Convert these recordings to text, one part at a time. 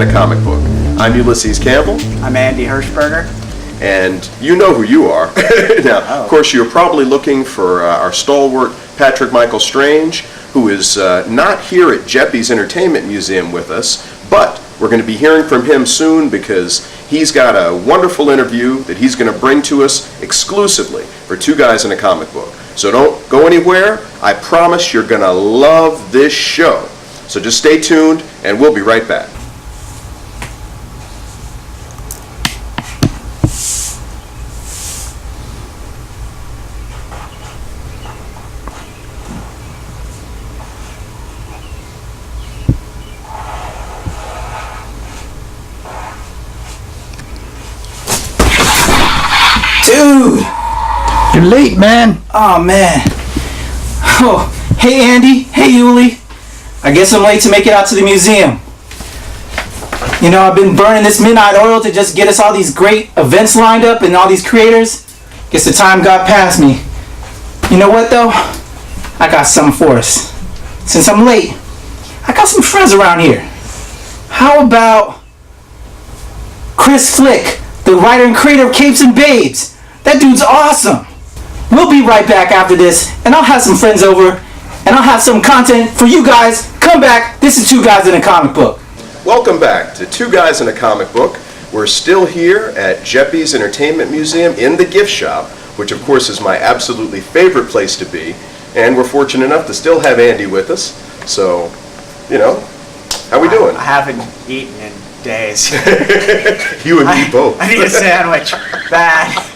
and a Comic Book. I'm Ulysses Campbell. I'm Andy Hirschberger. And you know who you are. Now, of course, you're probably looking for our stalwart Patrick Michael Strange, who is not here at Jeppy's Entertainment Museum with us, but we're going to be hearing from him soon because he's got a wonderful interview that he's going to bring to us exclusively for Two Guys and a Comic Book. So don't go anywhere. I promise you're going to love this show. So just stay tuned, and we'll be right back. Dude! You're late, man. Oh, man. Oh, hey, Andy. Hey, Yuli. I guess I'm late to make it out to the museum. You know, I've been burning this midnight oil to just get us all these great events lined up and all these creators. Guess the time got past me. You know what, though? I got something for us. Since I'm late, I got some friends around here. How about Chris Flick, the writer and creator of Capes and Babes? That dude's awesome. We'll be right back after this, and I'll have some friends over, and I'll have some content for you guys. Come back. This is Two Guys in a Comic Book. Welcome back to Two Guys and a Comic Book. We're still here at Jeppy's Entertainment Museum in the gift shop, which of course is my absolutely favorite place to be. And we're fortunate enough to still have Andy with us. So, you know, how we doing? I haven't eaten in days. You and me both. I need a sandwich. Bad.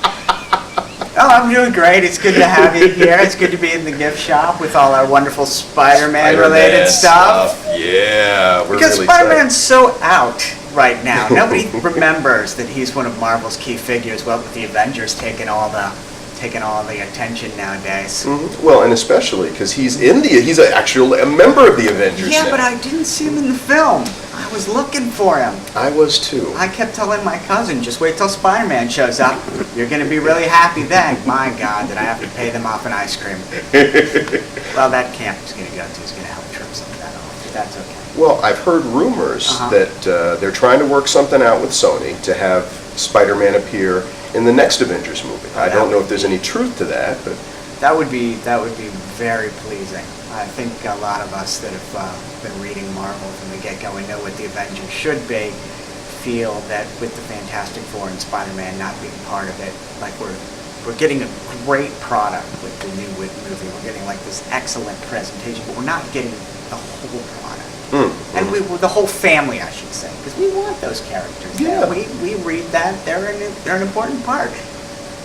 Oh, I'm doing great. It's good to have you here. It's good to be in the gift shop with all our wonderful Spider-Man related stuff. Yeah, we're Because really Spider-Man's so out right now. Nobody remembers that he's one of Marvel's key figures. Well, with the Avengers taking all the attention nowadays. Mm-hmm. Well, and especially because he's actually a member of the Avengers Yeah, now. but I didn't see him in the film. I was looking for him. I was too. I kept telling my cousin, just wait till Spider-Man shows up. You're going to be really happy then. My God, did I have to pay them off an ice cream. Well, that camp is going to go to is going to help trim some of that off, but that's okay. Well, I've heard rumors that they're trying to work something out with Sony to have Spider-Man appear in the next Avengers movie. I don't know if there's any truth to that, but that would be very pleasing. I think a lot of us that have been reading Marvel from the get-go and know what the Avengers should be, feel that with the Fantastic Four and Spider-Man not being part of it, like we're getting a great product with the new movie. We're getting like this excellent presentation, but we're not getting the whole product. And the whole family, I should say, because we want those characters. Yeah. We read that they're an important part.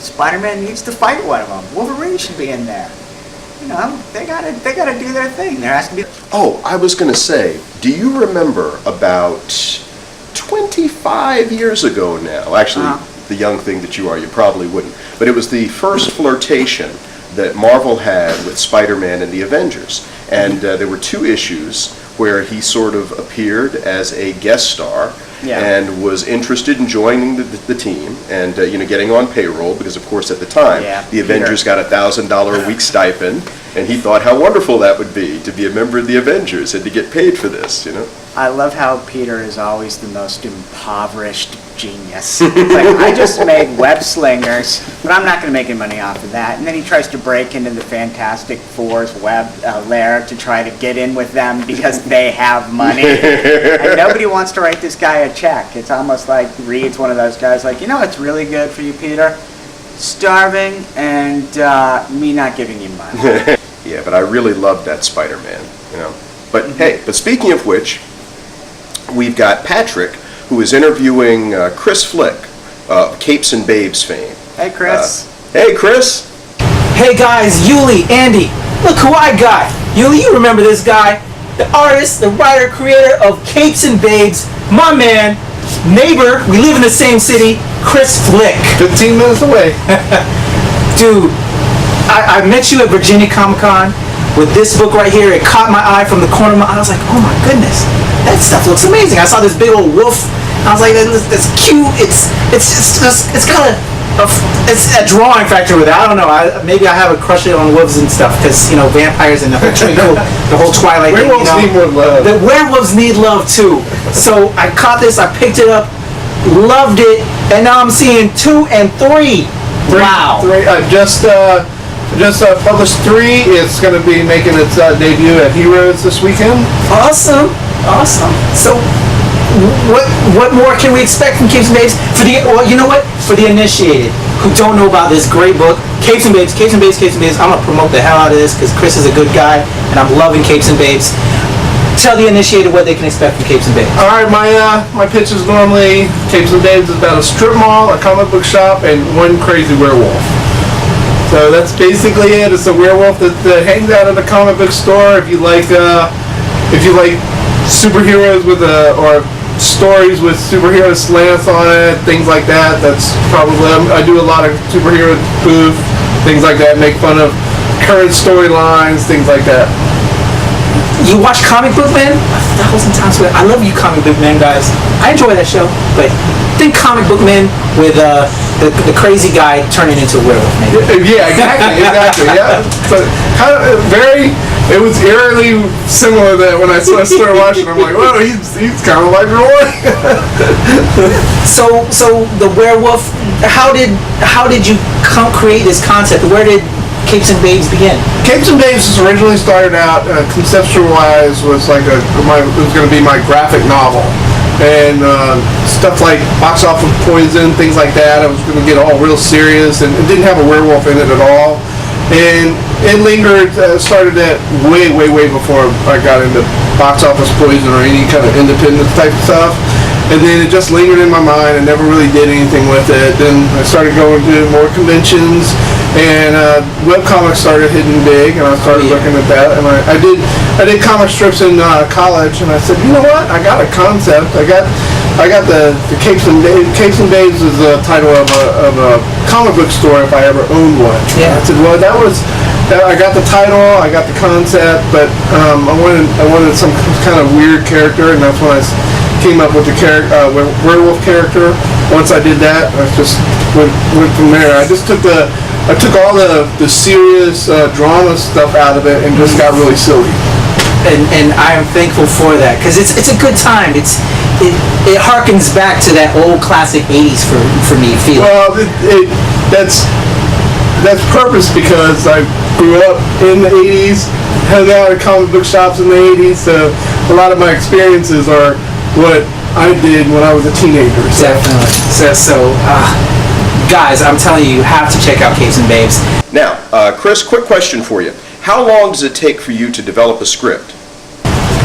Spider-Man needs to fight one of them. Wolverine should be in there. You know, they gotta do their thing. There has to be. oh, I was going to say, do you remember about 25 years ago now? Actually, the young thing that you are, you probably wouldn't. But it was the first flirtation that Marvel had with Spider-Man and the Avengers. And there were two issues where he sort of appeared as a guest star and was interested in joining the team and getting on payroll because, of course, at the time the Avengers got $1,000 a week stipend, and he thought how wonderful that would be to be a member of the Avengers and to get paid for this. I love how Peter is always the most impoverished genius. Like, I just made web slingers, but I'm not going to make any money off of that. And then he tries to break into the Fantastic Four's web lair to try to get in with them because they have money. And nobody wants to write this guy a check. It's almost like Reed's one of those guys like, you know what's really good for you, Peter? Starving and me not giving you money. Yeah, but I really loved that Spider-Man, But hey, but speaking of which, we've got Patrick, who is interviewing Chris Flick, Capes and Babes fame. Hey, Chris. Hey, Chris. Hey, guys, Yuli, Andy, look who I got. Yuli, you remember this guy? The artist, the writer, creator of Capes and Babes, my man, neighbor, we live in the same city, Chris Flick. 15 minutes away. Dude, I met you at Virginia Comic Con with this book right here. It caught my eye from the corner of my eye. I was like, oh my goodness, that stuff looks amazing. I saw this big old wolf. I was like, that's cute. It's got it's a drawing factor with it. I don't know. Maybe I have a crush on wolves and stuff because vampires and the whole Twilight. Werewolves need more love. The werewolves need love too. So I caught this, I picked it up, loved it, and now I'm seeing 2 and 3. Wow. Three, just published 3. It's going to be making its debut at Heroes this weekend. Awesome. So, what more can we expect from Capes and Babes? You know what? For the initiated, who don't know about this great book, Capes and Babes. I'm gonna promote the hell out of this because Chris is a good guy, and I'm loving Capes and Babes. Tell the initiated what they can expect from Capes and Babes. All right, my pitch is normally Capes and Babes is about a strip mall, a comic book shop, and one crazy werewolf. So that's basically it. It's a werewolf that hangs out at a comic book store. If you like superheroes or stories with superhero slants on it, things like that. That's probably I do a lot of superhero spoof, things like that. Make fun of current storylines, things like that. You watch Comic Book Man? 1,000 times. I love you, Comic Book Man guys. I enjoy that show, but think Comic Book Man with the crazy guy turning into a werewolf. Maybe. Yeah, exactly. Yeah, so it was eerily similar that when I started watching, I'm like, well, he's kind of like Roy. So the werewolf. How did you create this concept? Where did Capes and Babes begin? Capes and Babes was originally started out conceptual-wise was like it was going to be my graphic novel, and stuff like Box Office Poison, things like that. I was going to get all real serious, and it didn't have a werewolf in it at all. And it lingered, started that way before I got into Box Office Poison or any kind of independent type stuff. And then it just lingered in my mind. I never really did anything with it. Then I started going to more conventions, and webcomics started hitting big, and I started looking at that. And I did comic strips in college, and I said, you know what? I got a concept. I got the Capes and Babes. Capes and Babes is the title of a comic book store if I ever owned one. Yeah. I said, well, I got the title, I got the concept, but I wanted some kind of weird character, and that's when I came up with the werewolf character. Once I did that, I just went from there. I took all the serious drama stuff out of it and just got really silly. And I am thankful for that because it's a good time. It harkens back to that old classic '80s for me feeling. Well, that's purpose because I grew up in the '80s, hung out at comic book shops in the '80s, so a lot of my experiences are what I did when I was a teenager. So. Definitely. So, guys, I'm telling you, you have to check out Capes and Babes. Now, Chris, quick question for you. How long does it take for you to develop a script?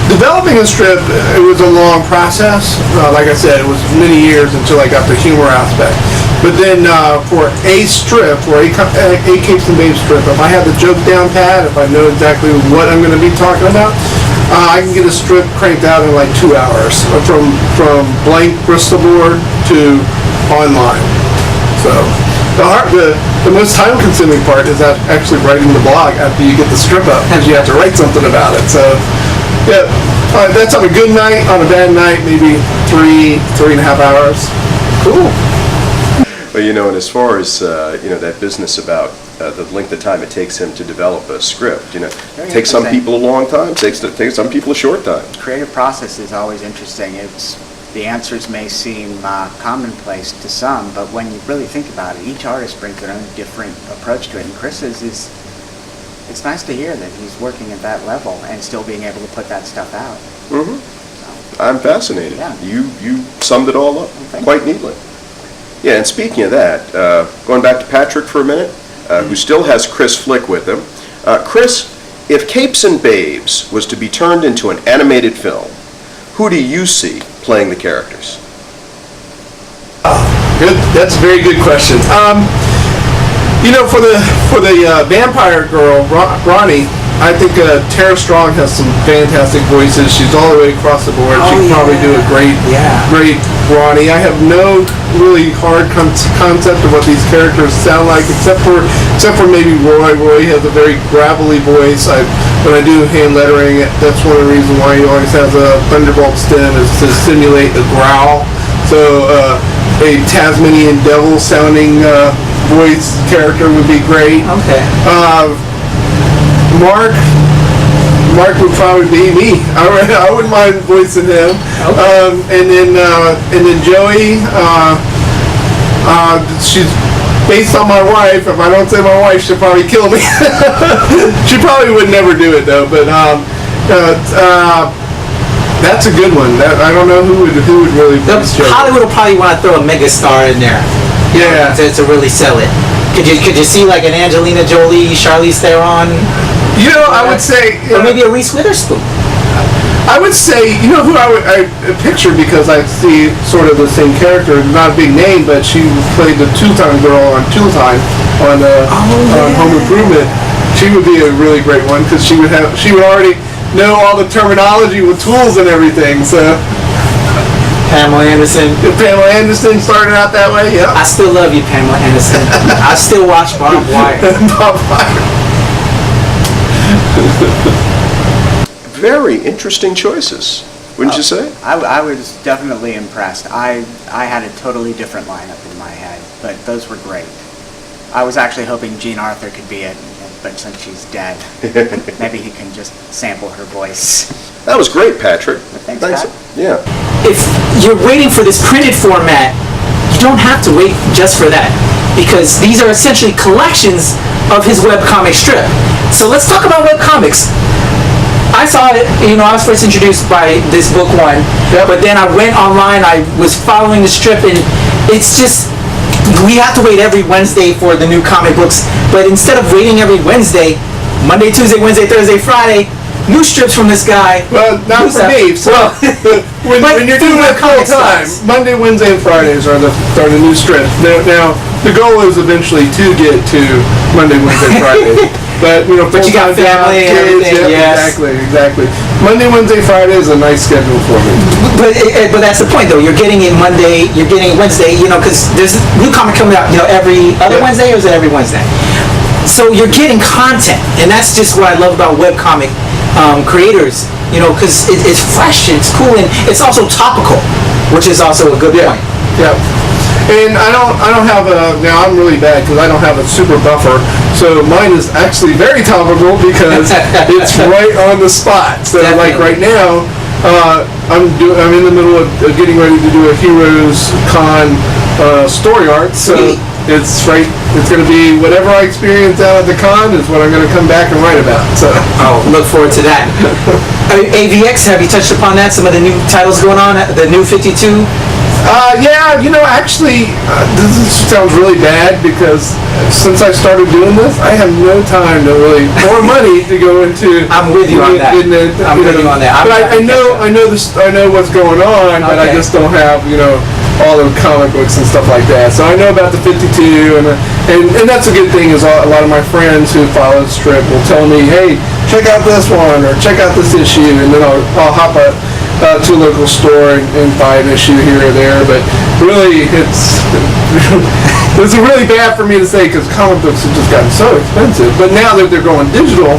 Developing a strip, it was a long process. Like I said, it was many years until I got the humor aspect. But then for a strip, for a Capes and Babes strip, if I have the joke down pat, if I know exactly what I'm going to be talking about, I can get a strip cranked out in like 2 hours, from blank Bristol board to online. So the most time-consuming part is actually writing the blog after you get the strip up, because you have to write something about it. So yeah, that's on a good night. On a bad night, maybe 3.5 hours. Cool. Well, and as far as that business about the length of time it takes him to develop a script, it takes some people a long time, takes some people a short time. Creative process is always interesting. The answers may seem commonplace to some, but when you really think about it, each artist brings their own different approach to it. And Chris's it's nice to hear that he's working at that level and still being able to put that stuff out. Mm-hmm. So, I'm fascinated. Yeah. You summed it all up quite neatly. Yeah, and speaking of that, going back to Patrick for a minute, who still has Chris Flick with him. Chris, if Capes and Babes was to be turned into an animated film, who do you see playing the characters? Good. That's a very good question. For the vampire girl, Ronnie, I think Tara Strong has some fantastic voices. She's all the way across the board. She can probably do a great Ronnie. I have no really hard concept of what these characters sound like, except for maybe Roy. Roy has a very gravelly voice. When I do hand lettering, that's one of the reasons why he always has a thunderbolt stem, is to simulate a growl. So a Tasmanian devil sounding voice character would be great. Okay. Mark Mark would probably be me. I wouldn't mind voicing him. And then Joey, she's based on my wife. If I don't say my wife, she'll probably kill me. She probably would never do it though. But that's a good one. I don't know who would really voice Joey. Hollywood will probably want to throw a megastar in there. Yeah. To really sell it. Could you see like an Angelina Jolie, Charlize Theron? You know, I would say, or maybe a Reese Witherspoon. I would say, you know who I picture, because I see sort of the same character, not a big name, but she played the two-time girl on Tool-Time on Home Improvement. She would be a really great one because she would already know all the terminology with tools and everything. So Pamela Anderson. Pamela Anderson started out that way. Yeah. I still love you, Pamela Anderson. I still watch Barbed Wire. Barbed Wire. Very interesting choices, wouldn't you say? I was definitely impressed. I had a totally different lineup in my head, but those were great. I was actually hoping Jean Arthur could be it, but since she's dead, maybe he can just sample her voice. That was great, Patrick. Thanks, Pat. Yeah. If you're waiting for this printed format, you don't have to wait just for that, because these are essentially collections of his webcomic strip. So let's talk about webcomics. I saw it, I was first introduced by this book one, but then I went online, I was following the strip, and it's just, we have to wait every Wednesday for the new comic books, but instead of waiting every Wednesday, Monday, Tuesday, Wednesday, Thursday, Friday, new strips from this guy. Well, not for me. So when you're doing it full time, Monday, Wednesday, and Fridays are the new strips. Now the goal is eventually to get to Monday, Wednesday, Friday. But you got family and everything. Yes. Exactly. Monday, Wednesday, Friday is a nice schedule for me. But that's the point, though. You're getting it Monday, you're getting it Wednesday. Because there's a new comic coming out. Every other Wednesday, or is it every Wednesday? So you're getting content, and that's just what I love about webcomic creators. Because it's fresh, it's cool, and it's also topical, which is also a good point. Yeah. And I don't have now I'm really bad because I don't have a super buffer, so mine is actually very topical because it's right on the spot. So Definitely. Like right now, I'm in the middle of getting ready to do a Heroes Con story art, so Sweet. it's going to be whatever I experience out at the con is what I'm going to come back and write about. So Look forward to that. AVX, have you touched upon that? Some of the new titles going on, the new 52? Actually, this sounds really bad because since I started doing this, I have no time to really, or money to go into. I'm with you on that. I'm with you on that. But I know what's going on, but I just don't have, all the comic books and stuff like that. So I know about the 52, and that's a good thing is a lot of my friends who follow the strip will tell me, hey, check out this one or check out this issue, and then I'll hop up to a local store and buy an issue here or there. But really, it's really bad for me to say because comic books have just gotten so expensive. But now that they're going digital.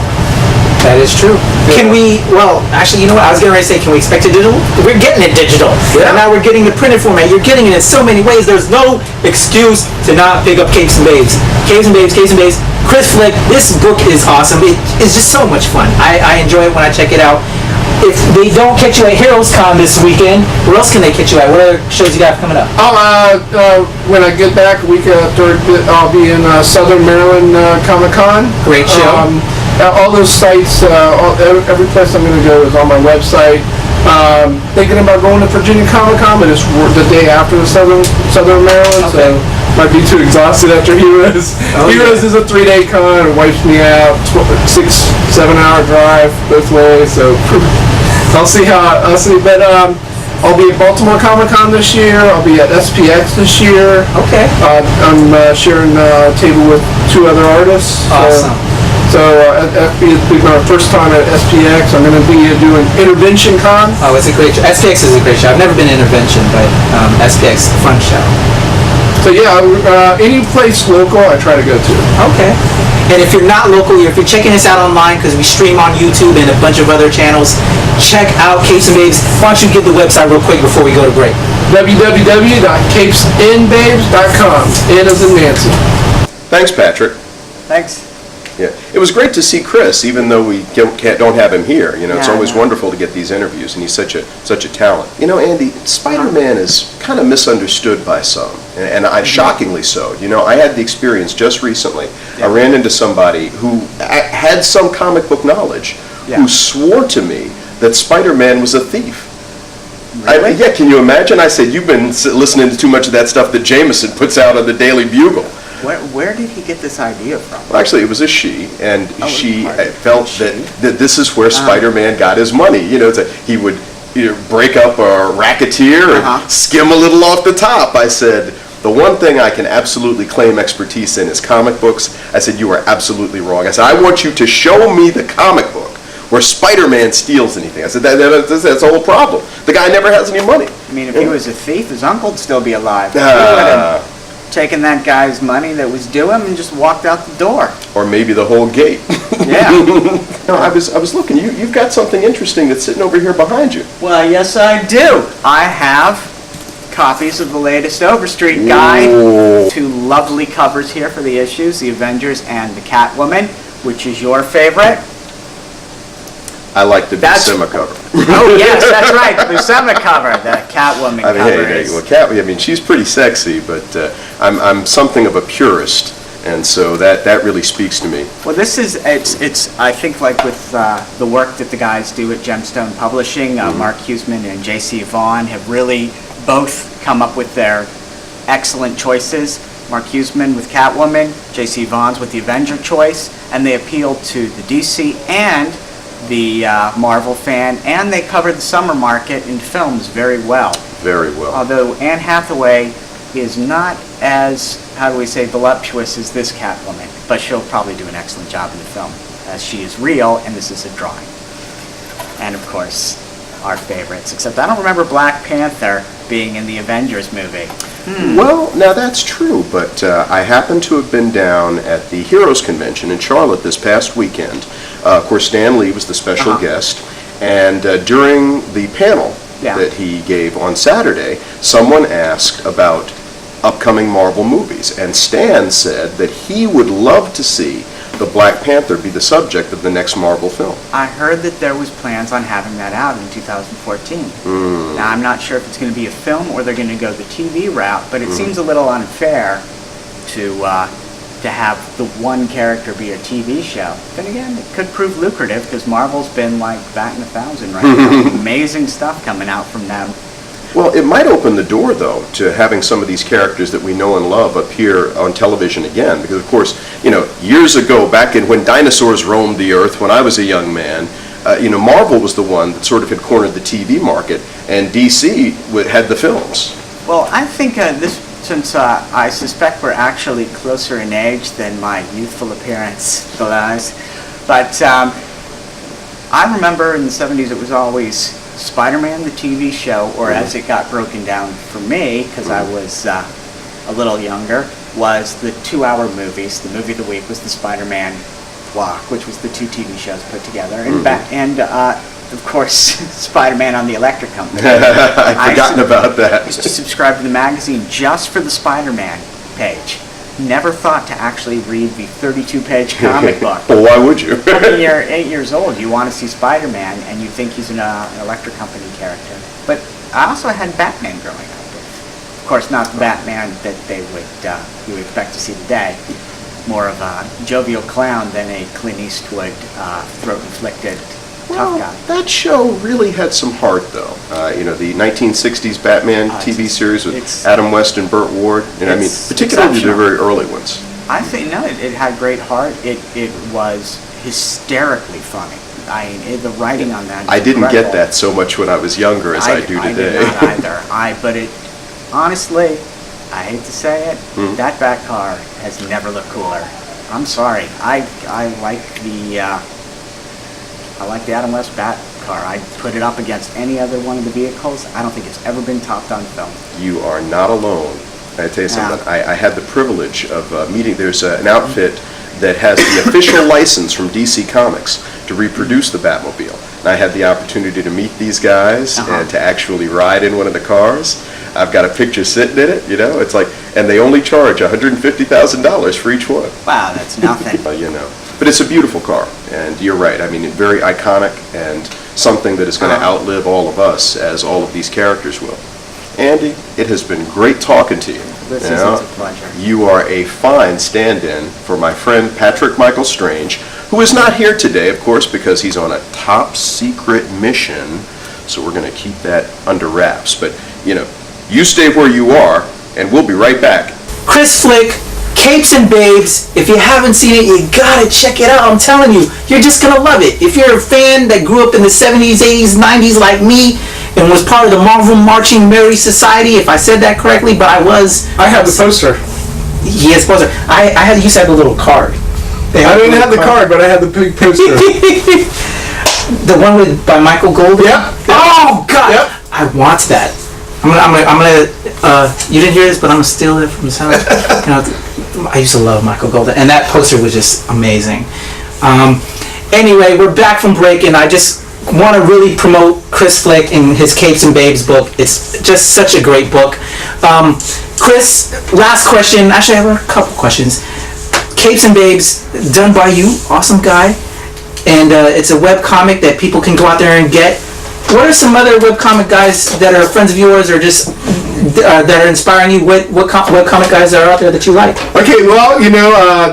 That is true. Yeah. Can we, actually, you know what, I was getting ready to say, can we expect it digital? We're getting it digital. Yeah. And now we're getting the printed format. You're getting it in so many ways. There's no excuse to not pick up Capes and Babes. Capes and Babes, Capes and Babes. Chris Flick, this book is awesome. It's just so much fun. I enjoy it when I check it out. If they don't catch you at Heroes Con this weekend, where else can they catch you at? What other shows you got coming up? When I get back a week after, I'll be in Southern Maryland Comic Con. Great show. All those sites, every place I'm going to go is on my website. Thinking about going to Virginia Comic Con, but it's the day after the Southern Maryland, so might be too exhausted after Heroes. Heroes is a 3-day con. It wipes me out. 6-7 hour drive both ways. So I'll see. But I'll be at Baltimore Comic Con this year. I'll be at SPX this year. Okay. I'm sharing a table with 2 other artists. Awesome. So it'll be my first time at SPX. I'm going to be doing Intervention Con. Oh, it's a great show. SPX is a great show. I've never been to Intervention, but SPX is a fun show. So yeah, any place local I try to go to. Okay. And if you're not local, if you're checking us out online, because we stream on YouTube and a bunch of other channels, check out Capes and Babes. Why don't you give the website real quick before we go to break? www.capesandbabes.com. N as in Nancy. Thanks, Patrick. Thanks. Yeah, it was great to see Chris, even though we don't have him here. You know, it's Yeah, always yeah. wonderful to get these interviews, and he's such a talent. You know, Andy, Spider-Man is kind of misunderstood by some, and I shockingly so. You know, I had the experience just recently. I ran into somebody who had some comic book knowledge, Yeah. who swore to me that Spider-Man was a thief. Really? Yeah, can you imagine? I said, you've been listening to too much of that stuff that Jameson puts out on the Daily Bugle. Where did he get this idea from? Well, actually, it was a she, and Oh, she pardon. felt that this is where Spider-Man got his money. You know, he would break up a racketeer and skim a little off the top. I said, the one thing I can absolutely claim expertise in is comic books. I said, you are absolutely wrong. I said, I want you to show me the comic book where Spider-Man steals anything. I said, that's the whole problem. The guy never has any money. I mean, if he was a thief, his uncle'd still be alive. He Ah. would have taken that guy's money that was due him and just walked out the door. Or maybe the whole gate. Yeah. No, I was looking. You've got something interesting that's sitting over here behind you. Well, yes, I do. I have copies of the latest Overstreet guide. Whoa. Two lovely covers here for the issues, the Avengers and the Catwoman. Which is your favorite? I like the That's- Buscema cover. Oh, yes, that's right, the Buscema cover, the Catwoman I mean, cover. hey, is- well, Cat, I mean, she's pretty sexy, but I'm something of a purist, and so that really speaks to me. Well, this is, it's I think like with the work that the guys do at Gemstone Publishing, Mark Huseman and J.C. Vaughn have really both come up with their excellent choices. Mark Huseman with Catwoman, J.C. Vaughn's with the Avenger choice, and they appeal to the DC and the Marvel fan, and they cover the summer market in films very well. Very well. Although Anne Hathaway is not as, how do we say, voluptuous as this Catwoman, but she'll probably do an excellent job in the film, as she is real and this is a drawing. And of course, our favorites, except I don't remember Black Panther being in the Avengers movie. Well, now that's true, but I happened to have been down at the Heroes Convention in Charlotte this past weekend. Of course, Stan Lee was the special guest, and during the panel Yeah. that he gave on Saturday, someone asked about upcoming Marvel movies, and Stan said that he would love to see the Black Panther be the subject of the next Marvel film. I heard that there was plans on having that out in 2014. Now, I'm not sure if it's going to be a film or they're going to go the TV route, but it seems a little unfair to have the one character be a TV show. Then again, it could prove lucrative because Marvel's been like batting 1,000 right now. Amazing stuff coming out from them. Well, it might open the door, though, to having some of these characters that we know and love appear on television again. Because, of course, you know, years ago, back in when dinosaurs roamed the earth, when I was a young man, Marvel was the one that sort of had cornered the TV market, and DC had the films. Well, I think since I suspect we're actually closer in age than my youthful appearance belies, but I remember in the 70s it was always Spider-Man, the TV show, or as it got broken down for me, because I was a little younger, was the 2-hour movies. The movie of the week was the Spider-Man block, which was the 2 TV shows put together, and of course, Spider-Man on the Electric Company. I'd forgotten about that. I used to subscribe to the magazine just for the Spider-Man page. Never thought to actually read the 32-page comic book. Well, why would you? When you're 8 years old, you want to see Spider-Man, and you think he's an Electric Company character. But I also had Batman growing up with. Of course, not the Batman that you would expect to see today. More of a jovial clown than a Clint Eastwood throat-inflicted tough guy. That show really had some heart, though. The 1960s Batman TV series with Adam West and Burt Ward. And I mean, It's particularly the exceptional. very early ones. I think, no, it had great heart. It was hysterically funny. The writing on that is I didn't get incredible. that so much when I was younger as I do I today. did not either. But it, honestly, I hate to say it, that Bat car has never looked cooler. I'm sorry. I like the Adam West Bat car. I'd put it up against any other one of the vehicles. I don't think it's ever been topped on film. You are not alone. I tell you something. Yeah. I had the privilege of meeting. There's an outfit that has the official license from DC Comics to reproduce the Batmobile. And I had the opportunity to meet these guys and to actually ride in one of the cars. I've got a picture sitting in it. It's like, and they only charge $150,000 for each one. Wow, that's nothing. But it's a beautiful car, and you're right. I mean, very iconic and something that is going to outlive all of us, as all of these characters will. Andy, it has been great talking to you. This is Now, a pleasure. you are a fine stand-in for my friend Patrick Michael Strange, who is not here today, of course, because he's on a top-secret mission, so we're going to keep that under wraps. But, you stay where you are, and we'll be right back. Chris Flick, Capes and Babes. If you haven't seen it, you gotta check it out. I'm telling you, you're just gonna love it. If you're a fan that grew up in the 70s, 80s, 90s like me, and was part of the Marvel Marching Merry Society, if I said that correctly, but I was. I have the poster. He has poster. I used to have a little card. I didn't have the card, but I had the big poster. The one by Michael Golden? Yep. Oh, God! Yep. I want that. I'm gonna, you didn't hear this, but I'm gonna steal it from his house. I used to love Michael Golden, and that poster was just amazing. Anyway, we're back from break, and I just want to really promote Chris Flick and his Capes and Babes book. It's just such a great book. Chris, last question. Actually, I have a couple questions. Capes and Babes, done by you, awesome guy, and it's a web comic that people can go out there and get. What are some other webcomic guys that are friends of yours, or just that are inspiring you? What webcomic guys are out there that you like? Okay, well,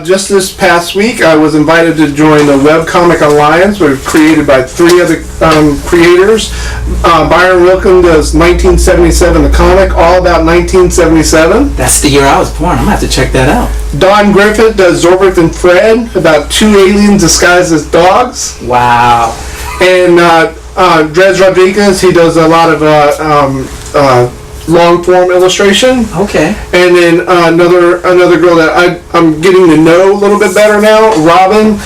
just this past week, I was invited to join the Webcomic Alliance, which was created by 3 other creators. Byron Wilkin does 1977, the comic, all about 1977. That's the year I was born. I'm gonna have to check that out. Don Griffith does Zorbert and Fred, about 2 aliens disguised as dogs. Wow. And Dres Rodriguez, he does a lot of long form illustration. Okay. And then another girl that I'm getting to know a little bit better now, Robin.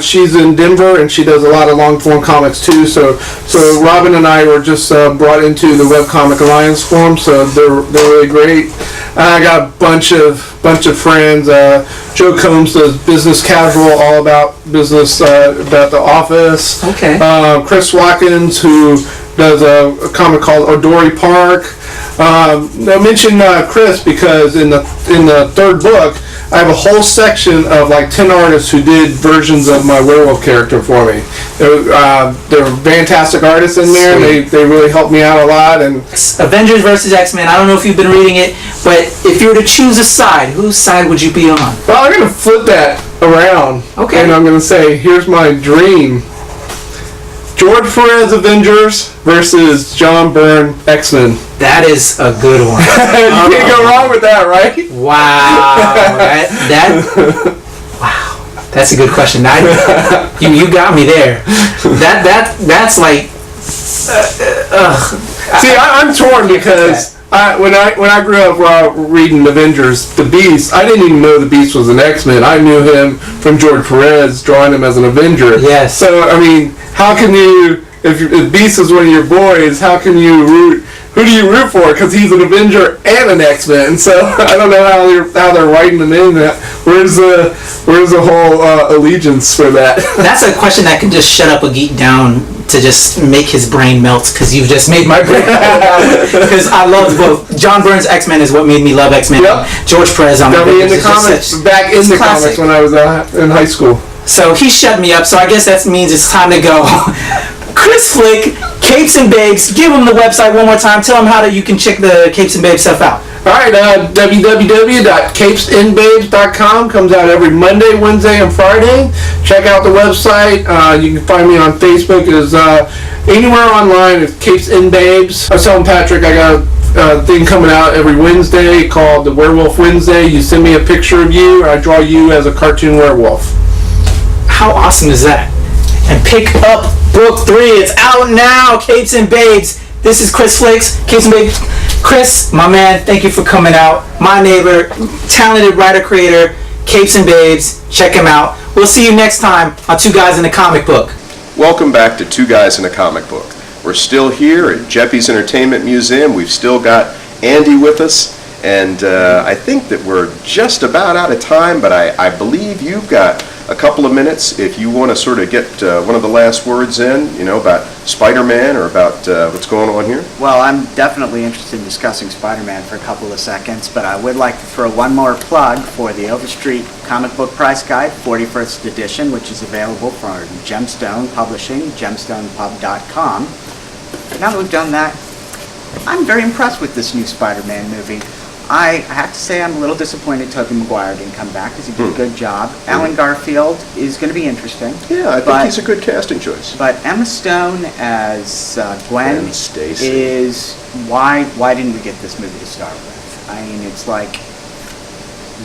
She's in Denver and she does a lot of long form comics too. So Robin and I were just brought into the Webcomic Alliance forum. So they're really great. I got a bunch of friends. Joe Combs does Business Casual, all about business, about the office. Okay. Chris Watkins, who does a comic called Odori Park. I mentioned Chris because in the 3rd book, I have a whole section of like 10 artists who did versions of my werewolf character for me. They're fantastic artists in there. They really helped me out a lot. And Avengers versus X-Men. I don't know if you've been reading it, but if you were to choose a side, whose side would you be on? well, I'm gonna flip that around. Okay. And I'm gonna say, here's my dream. George Perez Avengers versus John Byrne X-Men. That is a good one. You can't go wrong with that, right? Wow. Wow. That's a good question. You got me there. That's like. See, I'm torn because when I grew up reading Avengers, the Beast, I didn't even know the Beast was an X-Men. I knew him from George Perez drawing him as an Avenger. Yes. So I mean, how can you, if Beast is one of your boys, how can you root? Who do you root for? Because he's an Avenger and an X-Men. So I don't know how they're writing them in. That where's the whole allegiance for that? That's a question that can just shut up a geek down to just make his brain melt, because you've just made my brain melt. Because I love both. John Byrne's X-Men is what made me love X-Men. Yep. George Perez on Got me in the comics, back in the classic. comics when I was in high school. So he shut me up, so I guess that means it's time to go. Chris Flick, Capes and Babes, give them the website one more time. Tell them how you can check the Capes and Babes stuff out. Alright, www.capesandbabes.com comes out every Monday, Wednesday, and Friday. Check out the website. You can find me on Facebook as anywhere online as Capes and Babes. I was telling Patrick I got a thing coming out every Wednesday called the Werewolf Wednesday. You send me a picture of you, I draw you as a cartoon werewolf. How awesome is that? And pick up book 3. It's out now, Capes and Babes. This is Chris Flicks, Capes and Babes. Chris, my man, thank you for coming out. My neighbor, talented writer-creator, Capes and Babes. Check him out. We'll see you next time on Two Guys in a Comic Book. Welcome back to Two Guys in a Comic Book. We're still here at Jeppy's Entertainment Museum. We've still got Andy with us, and I think that we're just about out of time, but I believe you've got a couple of minutes if you want to sort of get one of the last words in, about Spider-Man or about what's going on here. Well, I'm definitely interested in discussing Spider-Man for a couple of seconds, but I would like to throw one more plug for the Overstreet Comic Book Price Guide, 41st edition, which is available from Gemstone Publishing, gemstonepub.com. Now that we've done that, I'm very impressed with this new Spider-Man movie. I have to say I'm a little disappointed Tobey Maguire didn't come back because he did a good job. Alan Garfield is going to be interesting. Yeah, I think he's a good casting choice. But Emma Stone as Gwen And Stacy. is why didn't we get this movie to start with? I mean, it's like,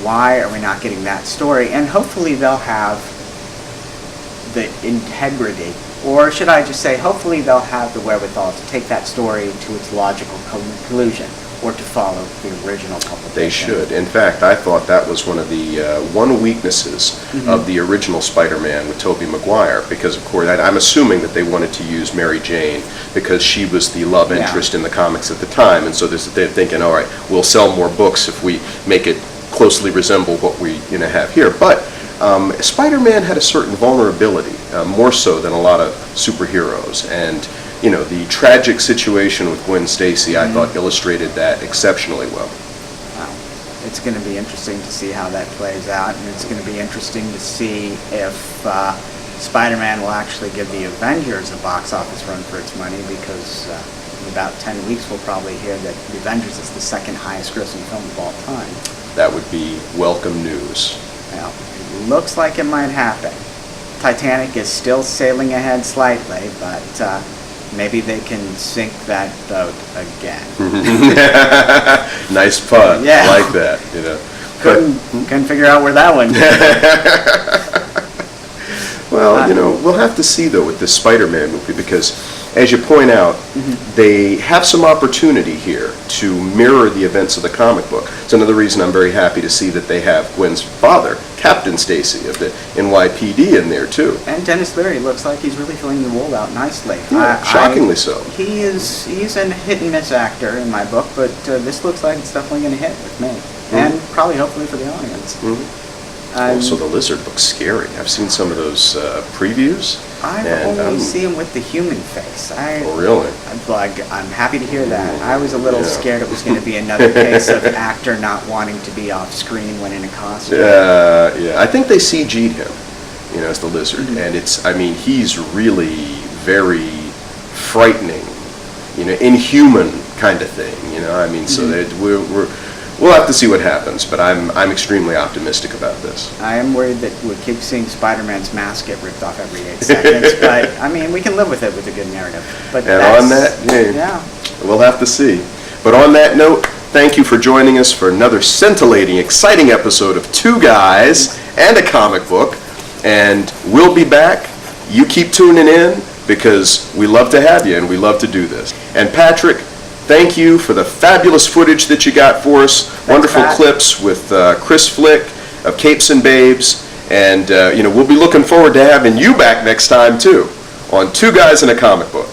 why are we not getting that story? And hopefully they'll have the integrity, or should I just say, hopefully they'll have the wherewithal to take that story to its logical conclusion, or to follow the original publication. They should. In fact, I thought that was one of the one weaknesses of the original Spider-Man with Tobey Maguire, because of course I'm assuming that they wanted to use Mary Jane because she was the love interest in the comics at the time, and so they're thinking, all right, we'll sell more books if we make it closely resemble what we have here. But Spider-Man had a certain vulnerability, more so than a lot of superheroes, and the tragic situation with Gwen Stacy, I thought illustrated that exceptionally well. Wow. It's going to be interesting to see how that plays out, and it's going to be interesting to see if Spider-Man will actually give the Avengers a box office run for its money, because in about 10 weeks we'll probably hear that the Avengers is the second highest grossing film of all time. That would be welcome news. Well, it looks like it might happen. Titanic is still sailing ahead slightly, but maybe they can sink that boat again. Nice pun. Yeah. I like that. Couldn't figure out where that one came. Well, we'll have to see though with this Spider-Man movie, because as you point out, they have some opportunity here to mirror the events of the comic book. It's another reason I'm very happy to see that they have Gwen's father, Captain Stacy of the NYPD, in there too. And Dennis Leary looks like he's really filling the role out nicely. Yeah, shockingly so. He's a hit and miss actor in my book, but this looks like it's definitely going to hit with me. And probably hopefully for the audience. Also, the lizard looks scary. I've seen some of those previews. I only see him with the human face. Oh, really? I'm happy to hear that. I was a little scared it was going to be another case of actor not wanting to be off screen when in a costume. Yeah. I think they CG'd him, as the lizard, and he's really very frightening, inhuman kind of thing. So that we'll have to see what happens, but I'm extremely optimistic about this. I am worried that we'll keep seeing Spider-Man's mask get ripped off every 8 seconds, but we can live with it with a good narrative. But And on that, we'll have to see. But on that note, thank you for joining us for another scintillating, exciting episode of Two Guys and a Comic Book. And we'll be back. You keep tuning in, because we love to have you and we love to do this. And Patrick, thank you for the fabulous footage that you got for us. Thanks, Wonderful Pat. clips with Chris Flick of Capes and Babes. And, we'll be looking forward to having you back next time, too, on Two Guys and a Comic Book.